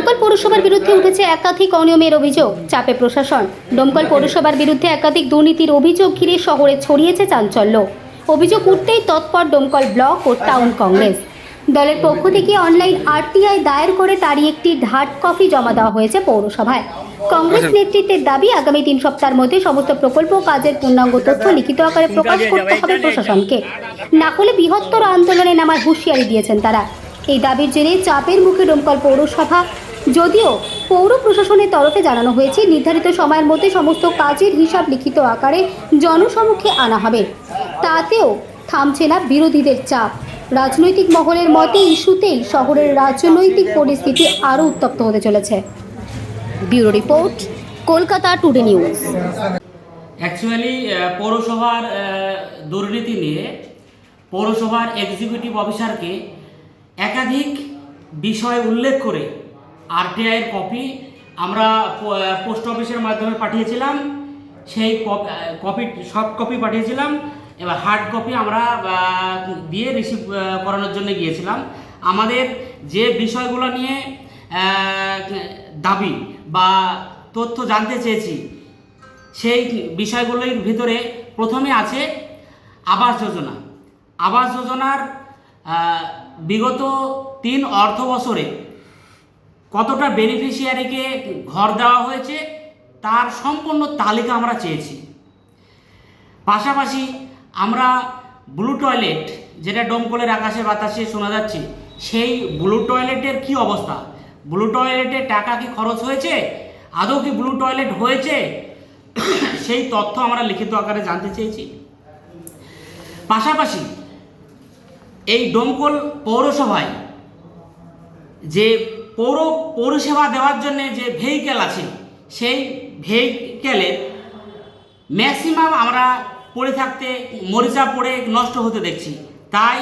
ডোমকল পৌরসভার বিরুদ্ধে উঠেছে একাধিক অনিয়মের অভিযোগ, চাপে প্রশাসন। ডোমকল পৌরসভার বিরুদ্ধে একাধিক দুর্নীতির অভিযোগ ঘিরে শহরে ছড়িয়েছে চাঞ্চল্য। অভিযোগ উঠতেই তৎপর ডোমকল ব্লক ও টাউন কংগ্রেস। দলের পক্ষ থেকে অনলাইন আরটিআই দায়ের করে তারই একটি হার্ড কপি জমা দেওয়া হয়েছে পৌরসভায়। কংগ্রেস নেতৃত্বের দাবি, আগামী 3 সপ্তাহের মধ্যে সমস্ত প্রকল্প কাজের পূর্ণাঙ্গ তথ্য লিখিত আকারে প্রকাশ করতে হবে প্রশাসনকে, না হলে বৃহত্তর আন্দোলনে নামার হুঁশিয়ারি দিয়েছেন তারা। এই দাবির জেরে চাপের মুখে ডোমকল পৌরসভা। যদিও পৌর প্রশাসনের তরফে জানানো হয়েছে নির্ধারিত সময়ের মধ্যে সমস্ত কাজের হিসাব লিখিত আকারে জনসমক্ষে আনা হবে, তাতেও থামছে না বিরোধীদের চাপ। রাজনৈতিক মহলের মতে ইস্যুতেই শহরের রাজনৈতিক পরিস্থিতি আরও উত্তপ্ত হতে চলেছে। Bureau report, Kolkata today news. Actually পৌরসভার দুর্নীতি নিয়ে পৌরসভার এক্সিকিউটিভ অফিসারকে একাধিক বিষয় উল্লেখ করে আরটিআইয়ের কপি আমরা পোস্ট অফিসের মাধ্যমে পাঠিয়েছিলাম। সেই কপি সফট কপি পাঠিয়েছিলাম, এবার হার্ড কপি আমরা দিয়ে রিসিভ করানোর জন্য গিয়েছিলাম। আমাদের যে বিষয়গুলো নিয়ে দাবি বা তথ্য জানতে চেয়েছি, সেই বিষয়গুলোর ভিতরে প্রথমে আছে আবাস যোজনা। আবাস যোজনার বিগত 3 অর্থ বছরে কতটা বেনিফিশিয়ারিকে ঘর দেওয়া হয়েছে তার সম্পূর্ণ তালিকা আমরা চেয়েছি। পাশাপাশি আমরা ব্লু টয়লেট, যেটা ডোমকলের আকাশে বাতাসে শোনা যাচ্ছে, সেই ব্লু টয়লেটের কি অবস্থা, ব্লু টয়লেটে টাকা কি খরচ হয়েছে, আদৌ কি ব্লু টয়লেট হয়েছে, সেই তথ্য আমরা লিখিত আকারে জানতে চেয়েছি। পাশাপাশি এই ডোমকল পৌরসভায় যে পৌরসেবা দেওয়ার জন্য যে ভেহিক্যাল আছে, সেই ভেহিক্যালের ম্যাক্সিমাম আমরা পড়ে থাকতে মরিচা পড়ে নষ্ট হতে দেখছি। তাই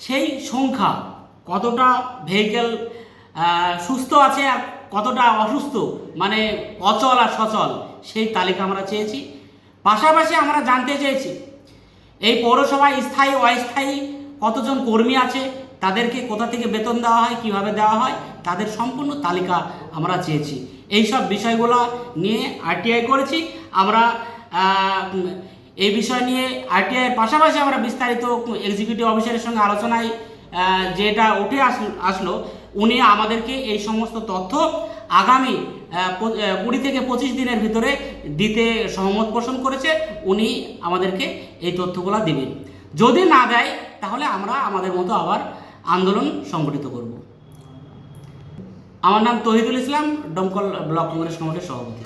সেই সংখ্যা, কতটা ভেহিক্যাল সুস্থ আছে আর কতটা অসুস্থ, মানে অচল আর সচল, সেই তালিকা আমরা চেয়েছি। পাশাপাশি আমরা জানতে চেয়েছি এই পৌরসভায় স্থায়ী অস্থায়ী কতজন কর্মী আছে, তাদেরকে কোথা থেকে বেতন দেওয়া হয়, কিভাবে দেওয়া হয়, তাদের সম্পূর্ণ তালিকা আমরা চেয়েছি। এই সব বিষয়গুলো নিয়ে আরটিআই করেছি আমরা। এই বিষয় নিয়ে আরটিআইয়ের পাশাপাশি আমরা বিস্তারিত এক্সিকিউটিভ অফিসারের সঙ্গে আলোচনায় যেটা উঠে আসলো, উনি আমাদেরকে এই সমস্ত তথ্য আগামী 20 থেকে 25 দিনের ভিতরে দিতে সহমত পোষণ করেছে। উনি আমাদেরকে এই তথ্যগুলো দেবেন। যদি না দেয় তাহলে আমরা আমাদের মতো আবার আন্দোলন সংগঠিত করব। আমার নাম তহিদুল ইসলাম, ডোমকল ব্লক কংগ্রেস কমিটির সভাপতি।